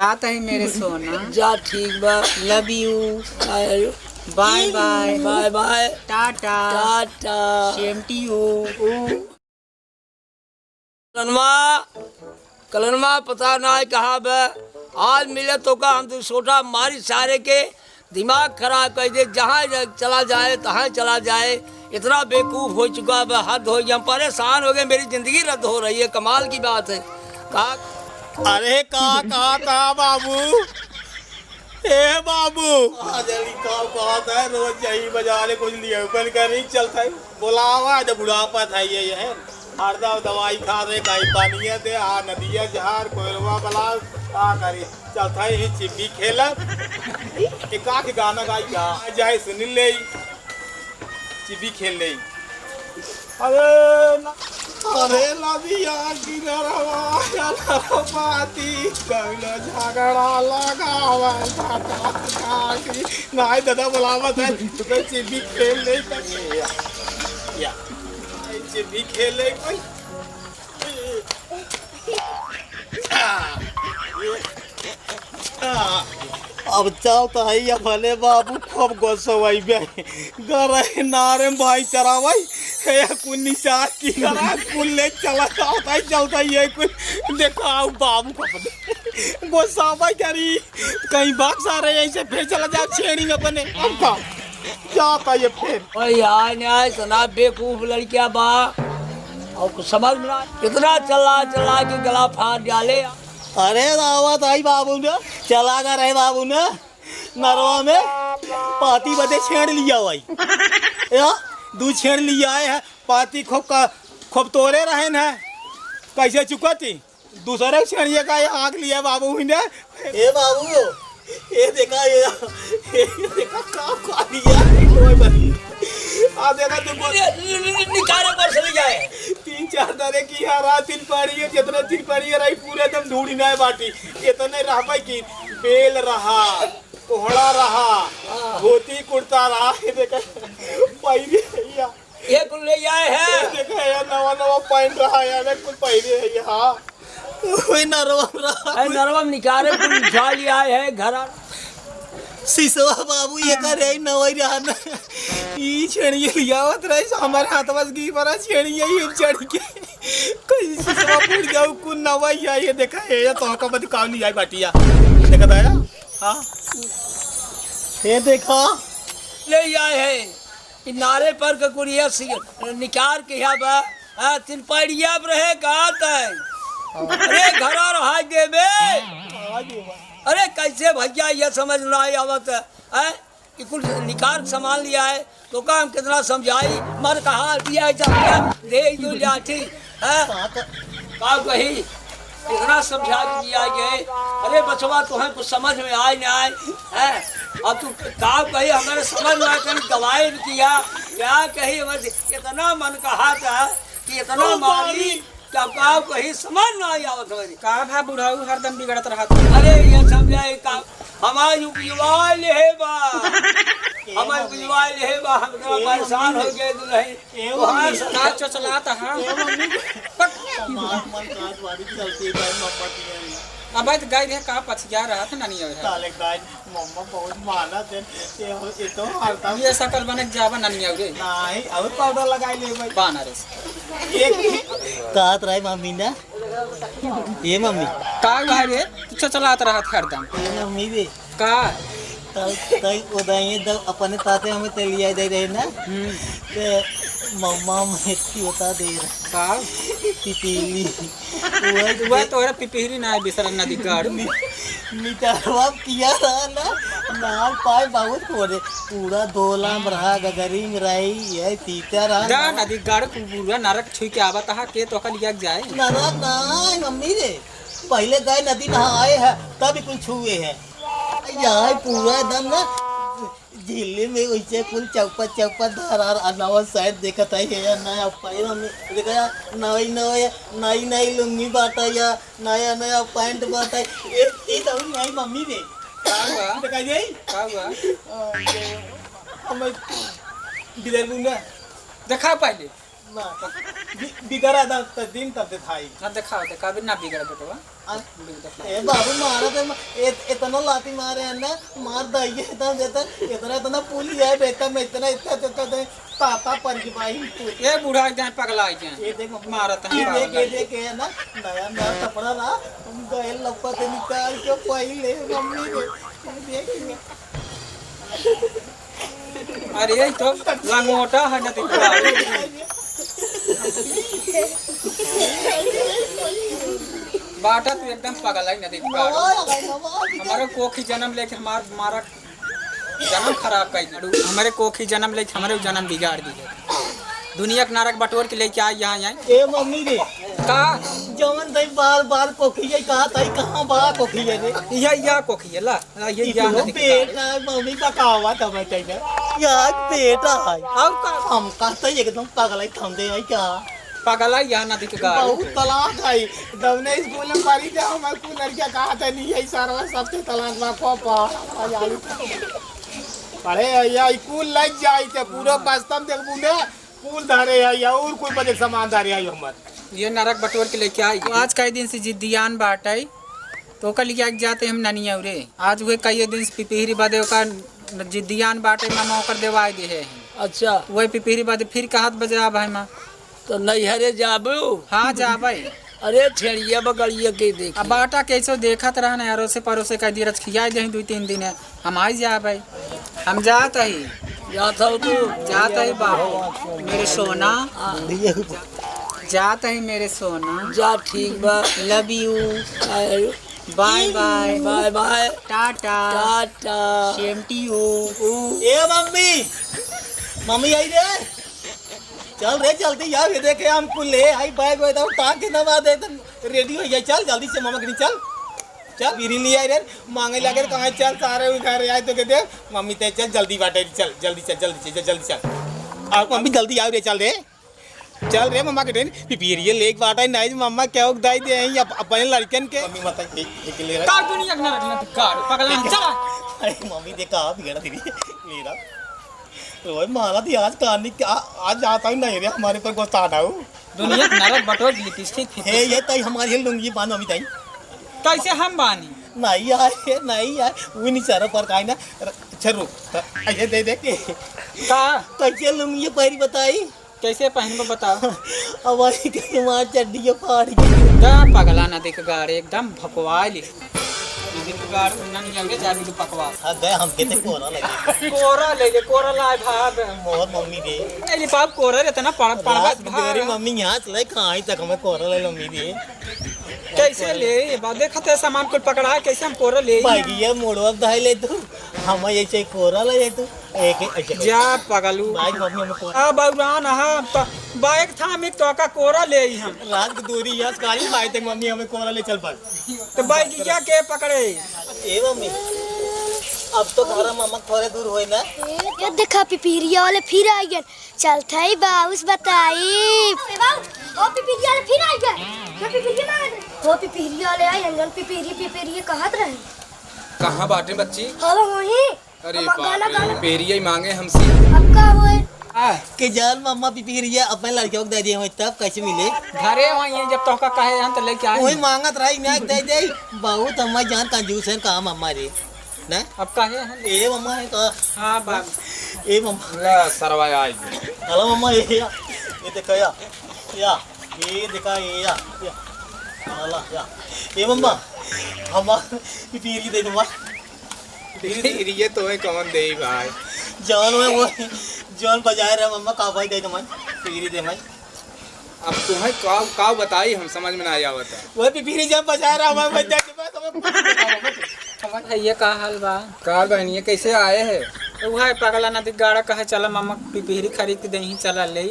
आता है मेरे सोना। जा ठीक बा। Love you. Bye bye. Bye bye. Tata. Tata. Same to you. कलनमा कलनमा पता ना है कहाँ बे। आज मिले तो का हम तो छोटा मारी सारे के दिमाग खराब कर दे। जहाँ चला जाए तहाँ चला जाए। इतना बेवकूफ़ हो चुका है, हद हो गया। हम परेशान हो गए, मेरी ज़िंदगी रद्द हो रही है। कमाल की बात है। कहा अरे कहा बाबू। ए बाबू जल्दी कहा था। रोज यही बाजार कुछ लिए ऊपर कर नहीं चलता है। बुलावा जब बुढ़ापा था ये है। हरदम दवाई खा रहे, कहीं पानी दे आ नदिया जहार कोयरवा बला आ करे चलता है। चिप्पी खेला एक आख गाना गाई गा जाए सुन ले चिप्पी खेल ले। अरे नदिया पाती कौन झगड़ा लगावा नहीं दादा बुलावत है तो चिप्पी खेल नहीं सके या चिप्पी खेले कोई। अब चलता है या भले बाबू खूब गोसवाई गरे नारे भाई चरावाई कुन्नी चार की करा कुल्ले चला जाता है चलता ये कुछ देखो आओ बाबू को गोसावाई करी कहीं बाग सारे ऐसे फिर चला जाओ छेड़ी में बने अब का जाता ये फिर। ओए यार न्याय सना बेवकूफ़ लड़कियां बा और कुछ समझ में ना इतना चला चला के गला फाड़ डाले। अरे दावत आई बाबू ने चला कर रहे बाबू ने नरवा में पाती बदे छेड़ लिया भाई या दू छेड़ लिया है पाती खूब तोड़े रहे न कैसे चुका थी दूसरे छेड़िए का आग लिया बाबू ने। ए बाबू ये देखा देखा काम खा लिया आ देखा तुमको निकाले पर चली जाए। 3-4 दरे की हरा तिल पड़ी है जितने तिल पड़ी है रही पूरे एकदम ढूंढी ना बाटी इतने रह पाई की बेल रहा कोहड़ा रहा धोती कुर्ता रहा देखा पैरी भैया ये कुल ले आए हैं। देखा यार नवा पहन रहा यार कुछ पैरी है यहाँ वही नरवा निकाले कुल उठा लिया है घर सिसवा बाबू ये करे नवई रहा ना ई छेड़िए लियावत रहे हमारे हाथ बस की बड़ा छेड़िए ये चढ़ के कोई सिसवा फूट जाऊ कुन नवई है ये देखा है ये तो का बद काम नहीं आई बाटिया देखा था हां ये देखा ले आए है इ नारे पर का कुरिया निकार के यहाँ बा हां तिन पड़िया रहे कहा है। अरे घर और हाथ दे बे। अरे कैसे भैया ये समझ ना आई आवत है कि कुछ निकार सामान लिया है तो काम कितना समझाई मर कहा दिया दे दो जाठी है का कही कितना समझा दिया गए। अरे बचवा तुम्हें कुछ समझ में आए ना आए है अब तू का कही हमारे समझ में आए कहीं गवाही किया क्या कही हमारे इतना मन कहा था कि इतना मारी क्या का कहीं समझ ना आई आवत हमारी का भा बुढ़ाऊ हरदम बिगड़त रहा। अरे ये समझाए का हमारे उपयुवा ले बा हमारे उपयुवा ले बा हम तो परेशान हो गए दुल्हन वहां का चचलाता हां अब तो गाय रे का पछिया रहा था नानी है साले गाय मम्मा बहुत माना थे ये तो हालता ये सकल बने जावा नानी रे नहीं अब पाउडर लगाई ले भाई बाना रे एक कहत रही मम्मी ने ये मम्मी का गाय रे तू चचलाता रहा था हरदम ये मम्मी भी का तई उदाई जब अपने ताते हमें तेलिया दे रहे ना तो मम्मा मेथी बता दे का पिपीली वो तोरा पिपीरी ना बिसर नदी गाड़ मिटावा किया था ना नाल पाए बहुत खोरे पूरा दोला रहा गगरी में रही ये तीता रहा गा नदी गाड़ पूरा नरक छुई के आवत हा के तो कल लिया जाए नरक नहीं मम्मी रे पहले गए नदी नहाए है तब कुछ छुए है यहाँ पूरा एकदम ना झीले में वैसे कुल चौपा धरार अनावा शायद देखा था ये नया पैर में देखा नई लुंगी बाटा या नया पैंट बाटा ये तो नहीं मम्मी ने देखा यही का हुआ हमें गिरल बुंगा देखा पहले बिगड़ा था तो दिन तब दिखाई ना देखा भी ना बिगड़ बेटवा ए बाबू मारा तो इतना लाती मारे है ना मार दइए इतना पुली है बेटा में इतना पापा पर की भाई ये बूढ़ा जाए पगला जाए ये देख मारत है ये देख है ना नया कपड़ा ना तुम गए लपा से निकाल के पहले मम्मी ने देख अरे ये तो लंगोटा है ना दिखा बाटा तू एकदम पगला ही ना दिखा हमारे कोखी जन्म लेके हमारा जन्म खराब कर हमारे कोखी जन्म लेके हमारे जन्म बिगाड़ दी है दुनिया के नारक बटोर के लेके आए यहाँ ए मम्मी रे का जवन दई बाल कोखी है कहा तई कहां बा कोखी है रे या कोखी है ला ये या ना बेटा मम्मी का कहवा तब चाहिए यार बेटा है और का हम कहते एकदम पागल थम दे है क्या पगला यहाँ ना दिखा बहुत तलाक है दवने स्कूल में पढ़ी जाओ मैं को लड़कियां कहा था नहीं है सारा सबसे तलाक में पापा अरे या स्कूल लग जाई ते पूरा वास्तव देख बुने स्कूल धारे है या और कोई बड़े सामान धारे है हमर ये नरक बटोर के लेके आई आज कई दिन से जिद्दियान बाटाई तो कल लिया जाते हम ननिया रे आज हुए कई दिन से पिपीरी बादे का जिद्दियान बाटे मामा ओकर देवाई दे है अच्छा वही पिपीरी बादे फिर कहत बजा भाई माँ तो नैहरे जाबू हाँ जाबे अरे छेड़िया बगड़िया के देख अब बाटा कैसो देखत रहना अरोसे परोसे कई दिन खिया दे 2-3 दिन हम आई जाबे हम जात ही जाता हूँ तू जात ही बाबू मेरे सोना जात ही मेरे सोना जा ठीक बा love you bye bye bye bye tata tata same to you ए मम्मी आई रे चल रे जल्दी यार ये देखे हमको ले आई बैग में तो टांग के नवा दे तो रेडी हो जाए चल जल्दी से मामा कहीं चल चल बिरी ले आई रे मांगे लगे कहाँ चल सारे घर आए तो कहते मम्मी ते चल जल्दी बाटे चल जल्दी चल और मम्मी जल्दी आओ रे चल रे मम्मा के पिपीरिये लेक बाटा नहीं मम्मा क्या दाई दे अपने लड़कन के मम्मी मत ले रहा कार दुनिया के ना रखना कार पगला चला अरे मम्मी देखा बिगड़ा तेरी मेरा रोए माला थी आज कहानी आज आता ही नहीं रे हमारे पर गुस्सा आ दुनिया के नरक बटोर लिपस्टिक हे ये तई हमारी लुंगी बांधो अभी तई कैसे हम बानी नहीं यार वो नहीं सारा पर काई ना चलो ऐसे दे दे के का कैसे लुंगी पहरी बताई कैसे पहन बताओ हमारी कहीं मार चड्डी फाड़ गई दा पगला ना देख गाड़ी एकदम भकवाली गाड़ी नहीं लगे जाबी तो पकवास अबे हम कहते कोरा लगे कोरा लाए भाग मोर मम्मी दे नहीं पाप कोरा रे तना पड़वा तेरी मम्मी यहाँ चले कहाँ तक हमें कोरा ले मम्मी दे कैसे ले बात देखते सामान कुछ पकड़ा कैसे हम कोरा ले भाई ये मोड़वा दाई ले तू हम ऐसे कोरा ले तू एक जा पगलू भाई मम्मी हमें कोरा आ बौरान हां बाइक था हम तो का कोरा ले हम रात की दूरी यस काली भाई तक मम्मी हमें कोरा ले चल पर तो बाइक क्या के पकड़े ए मम्मी अब तो घर मामा थोड़े दूर होए ना ये देखा पिपीरिया वाले फिर आ गए चलते ही बाउस बताई ओ पिपीरिया वाले फिर आ गए वो पिपीरिया वाले आए अंगन पिपीरी कहत रहे कहाँ बाटे बच्ची हां वही अरे बाप पेरिया ही मांगे हमसे अब का होए के जान मामा पिपीरिया अपने लड़कियों को दे दिए तब कैसे मिले घरे वहीं जब तो का कहे हम तो लेके आए वही मांगत रही ना दे बहुत हमारे जान कंजूस है काम मम्मा रे ना अब कहे हम ए मम्मा है का हां बाप ए मम्मा ला सरवा आई हेलो मम्मा ये देखा या ये देखा या अल्लाह या ए मम्मा हमार पिपीरी दे दूंगा ये तो है कौन दे भाई जान में वो जान बजाए रहा मम्मा का भाई दे दो मैं पिपीरी दे मैं अब तुम्हें काव बताई हम समझ में ना आया होता वो पिपीरी जब बजा रहा मैं बजा के मैं समझ ये का हाल बा कार बहनिया कैसे आए हैं वह पगला ना दिख गाड़ा कहे चला मामा पिपीरी खरीद के दही चला ले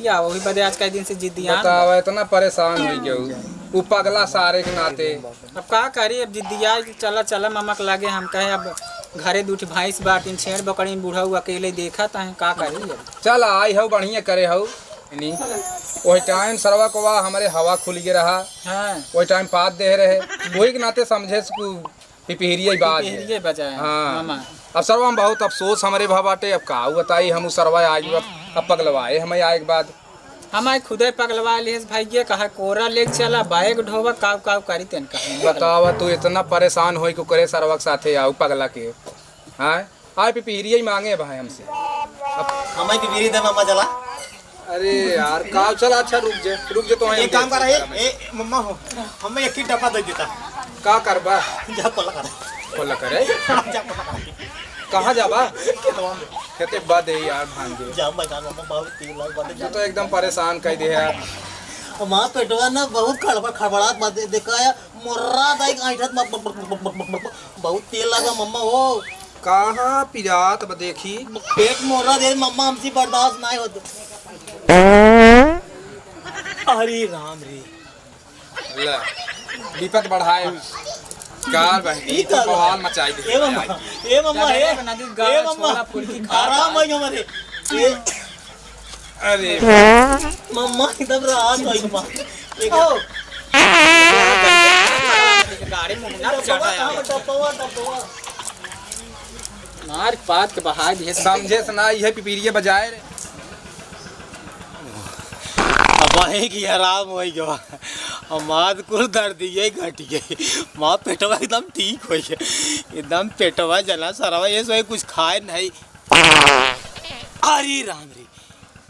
आ वही बदे आज कई दिन से जिद्दियां बताओ इतना परेशान हो गए वो पगला सारे के नाते अब का करी अब जिद्दिया चला मामा के लागे हम कहे अब घरे दूठी भैंस बाटिन छेड़ बकरी बूढ़ा हुआ अकेले देखा था का करी चल आई हो बढ़िया करे हो वही टाइम सरवा को हमारे हवा खुल गया रहा हाँ वही टाइम पात दे रहे वही के नाते समझे पिपीरिया बात ये बजाए हाँ मामा अब सरवा हम बहुत अफसोस हमारे भाव बाटे अब का बताई हम सरवा आज अब पगलवाए हमें आए के बाद हमारे खुदे पगलवा लिस भाई ये कहा कोरा लेके चला बैग ढोवा काव काव करी तेन कहा बतावा तू इतना परेशान होई को करे सरवक साथे आऊ पगला के हाँ आए पिपीरिया ही मांगे भाई हमसे हमें की बीरी दे मामा चला अरे यार काव चल अच्छा रुक जा तो एक काम कर ए मम्मा हो हमें एक ही डब्बा दे देता का करबा जा कोला कर कोला करे जा कोला कर कहाँ जाबा खेतवा में खेते बाद दे यार भांजे जा मैं काम मम्मा बहुत 3 लाख बात तू तो एकदम परेशान कर दे यार मां पेटवा ना बहुत खड़बड़ात बात दिखाया मुर्रा दाई आइठत बहुत तेल लगा मम्मा हो कहाँ पिजात ब देखी पेट मोरा दे मम्मा हमसे बर्दाश्त नहीं होते अरे राम रे ले विपत बढ़ाए गाल बहनी तो बवाल मचाई दे ए मम्मा आराम है हमारे अरे मम्मा एकदम राहत है मम्मा गाड़ी में ना चढ़ाया मार पात के बहा दिए समझे सुना यह पिपीरिया बजाए रे वही की आराम हो गया हमार कुल दर्द ये घट गई माँ पेटवा एकदम ठीक हो गया एकदम पेटवा जना सरवा ये सो कुछ खाए नहीं अरे राम रे